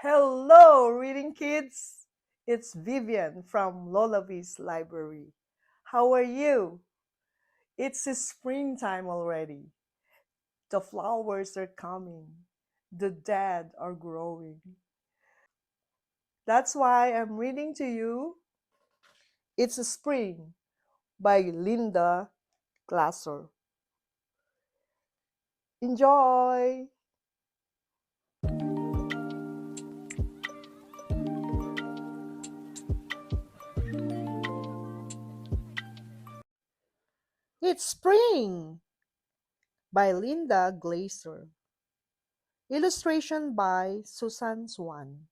Hello, reading kids! It's Vivian from Lolavi's library. How are you? It's springtime already. The flowers are coming. The dead are growing. That's why I'm reading to you It's Spring by Linda Glaser. Enjoy! It's Spring by Linda Glaser. Illustration by Swan.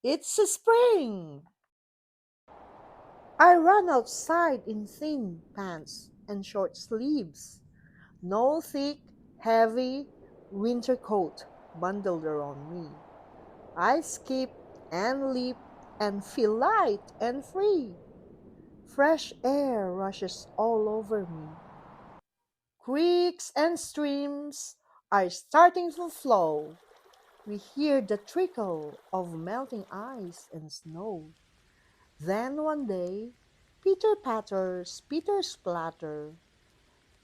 It's spring! I ran outside in thin pants and short sleeves. No thick, heavy winter coat bundled around me. I skip and leap and feel light and free. Fresh air rushes all over me. Creeks and streams are starting to flow. We hear the trickle of melting ice and snow. Then one day, Peter patters, Peter splatter,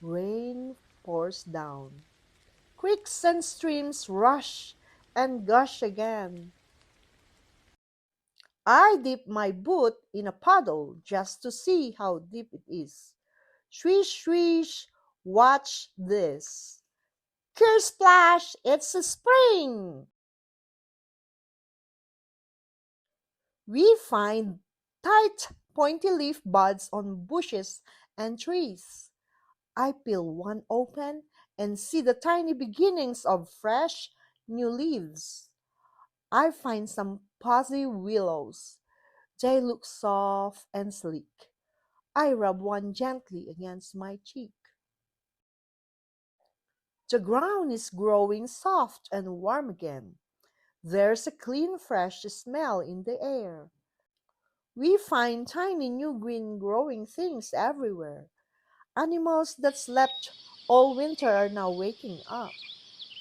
rain pours down. Creeks and streams rush and gush again. I dip my boot in a puddle just to see how deep it is. Swish, swish, watch this. Splash, it's a spring! We find tight, pointy leaf buds on bushes and trees. I peel one open and see the tiny beginnings of fresh, new leaves. I find some pussy willows. They look soft and sleek. I rub one gently against my cheek. The ground is growing soft and warm again. There's a clean, fresh smell in the air. We find tiny new green growing things everywhere. Animals that slept all winter are now waking up.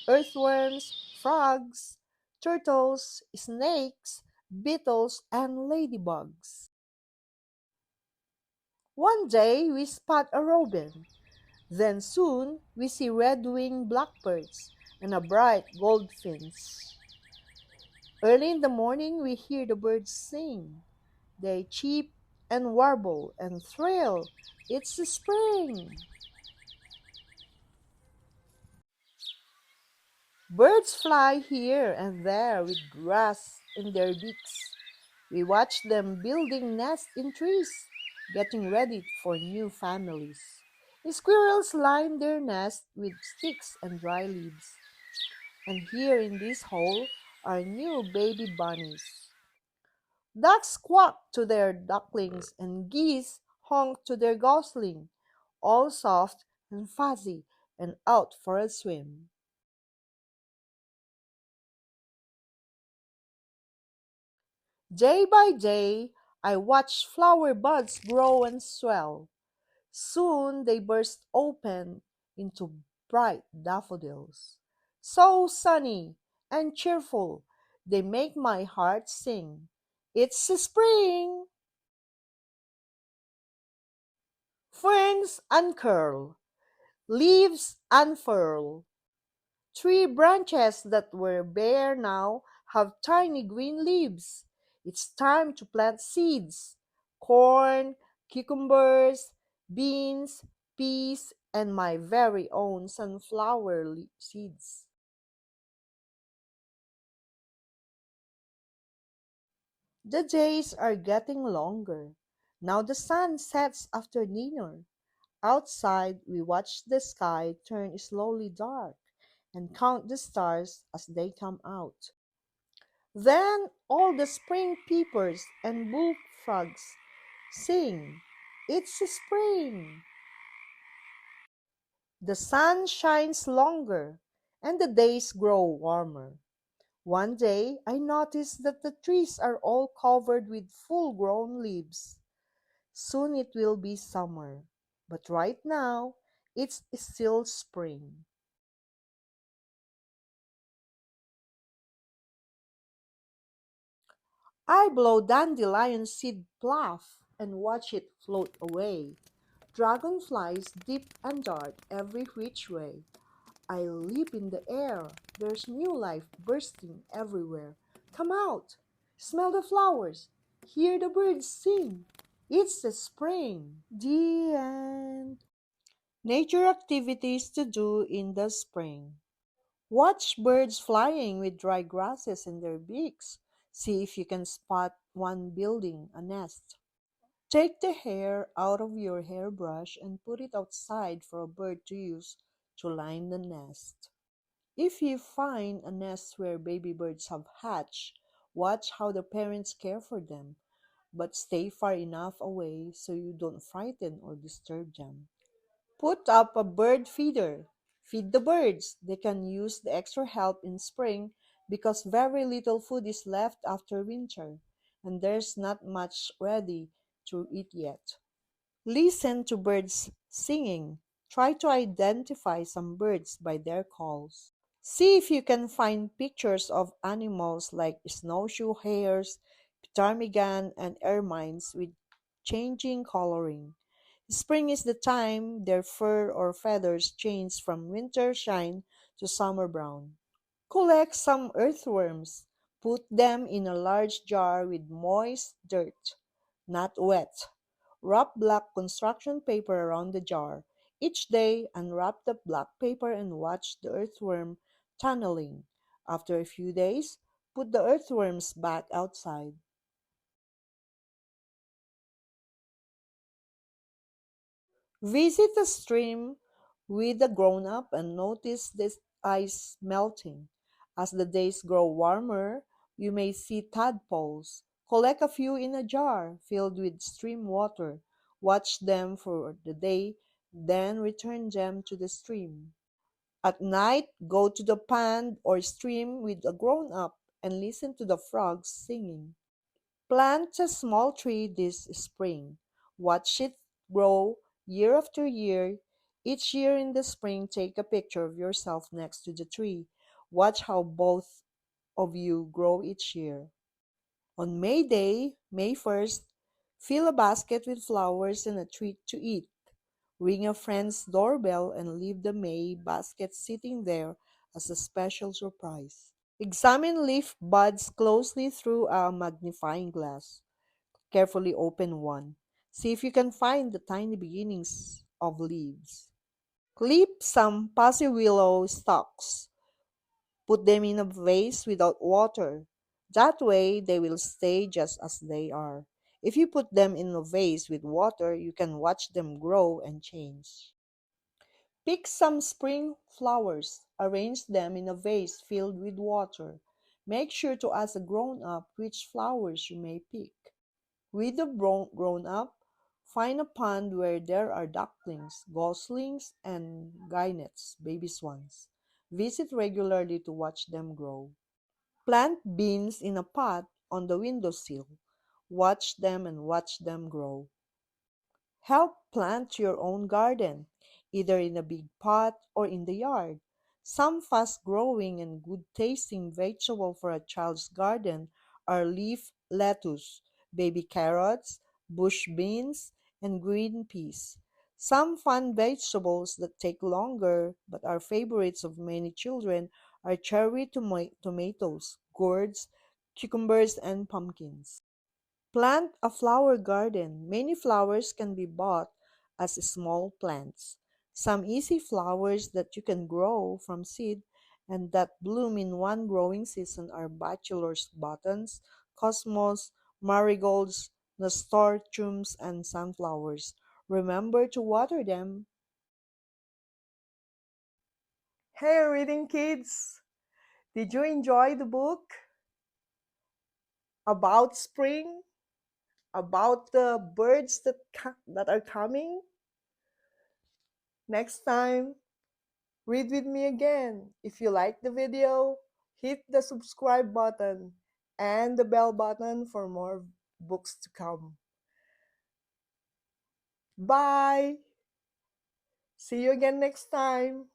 Earthworms, frogs, turtles, snakes, beetles, and ladybugs. One day we spot a robin. Then soon we see red-winged blackbirds and a bright goldfinch. Early in the morning we hear the birds sing. They cheep and warble and thrill. It's the spring! Birds fly here and there with grass in their beaks. We watch them building nests in trees, getting ready for new families. Squirrels line their nest with sticks and dry leaves. And here in this hole are new baby bunnies. Ducks quack to their ducklings and geese honk to their gosling, all soft and fuzzy and out for a swim. Day by day, I watch flower buds grow and swell. Soon they burst open into bright daffodils. So sunny and cheerful, they make my heart sing. It's spring! Ferns uncurl, leaves unfurl. Tree branches that were bare now have tiny green leaves. It's time to plant seeds. Corn, cucumbers, beans, peas, and my very own sunflower seeds. The days are getting longer. Now the sun sets after dinner. Outside, we watch the sky turn slowly dark and count the stars as they come out. Then all the spring peepers and bullfrogs sing, it's spring! The sun shines longer and the days grow warmer. One day I noticed that the trees are all covered with full grown leaves. Soon it will be summer, but right now it's still spring. I blow dandelion seed fluff and watch it float away. Dragonflies dip and dart every which way. I leap in the air. There's new life bursting everywhere. Come out! Smell the flowers! Hear the birds sing! It's the spring! The end. Nature activities to do in the spring. Watch birds flying with dry grasses in their beaks. See if you can spot one building a nest. Take the hair out of your hairbrush and put it outside for a bird to use to line the nest. If you find a nest where baby birds have hatched, watch how the parents care for them, but stay far enough away so you don't frighten or disturb them. Put up a bird feeder. Feed the birds. They can use the extra help in spring because very little food is left after winter, and there's not much ready to eat yet. Listen to birds singing. Try to identify some birds by their calls. See if you can find pictures of animals like snowshoe hares, ptarmigan, and ermines with changing coloring. Spring is the time their fur or feathers change from winter shine to summer brown. Collect some earthworms. Put them in a large jar with moist dirt, not wet. Wrap black construction paper around the jar. Each day, unwrap the black paper and watch the earthworm tunneling. After a few days, put the earthworms back outside. Visit a stream with a grown up and notice the ice melting. As the days grow warmer, you may see tadpoles. Collect a few in a jar filled with stream water. Watch them for the day, then return them to the stream. At night, go to the pond or stream with a grown up and listen to the frogs singing. Plant a small tree this spring. Watch it grow year after year. Each year in the spring, take a picture of yourself next to the tree. Watch how both of you grow each year. On May Day, May 1st, fill a basket with flowers and a treat to eat. Ring a friend's doorbell and leave the May basket sitting there as a special surprise. Examine leaf buds closely through a magnifying glass. Carefully open one. See if you can find the tiny beginnings of leaves. Clip some pussy willow stalks. Put them in a vase without water. That way they will stay just as they are. If you put them in a vase with water, you can watch them grow and change. Pick some spring flowers. Arrange them in a vase filled with water. Make sure to ask a grown up which flowers you may pick. With the grown up, find a pond where there are ducklings, goslings, and gaynetes, baby swans. Visit regularly to watch them grow. Plant beans in a pot on the windowsill. Watch them and watch them grow. Help plant your own garden, either in a big pot or in the yard. Some fast-growing and good-tasting vegetable for a child's garden are leaf lettuce, baby carrots, bush beans, and green peas. Some fun vegetables that take longer but are favorites of many children are cherry tomatoes, gourds, cucumbers, and pumpkins. Plant a flower garden. Many flowers can be bought as small plants. Some easy flowers that you can grow from seed and that bloom in one growing season are bachelor's buttons, cosmos, marigolds, nasturtiums, and sunflowers. Remember to water them. Hey, reading kids! Did you enjoy the book about spring? About the birds that are coming? Next time, read with me again. If you like the video, hit the subscribe button and the bell button for more books to come. Bye! See you again next time.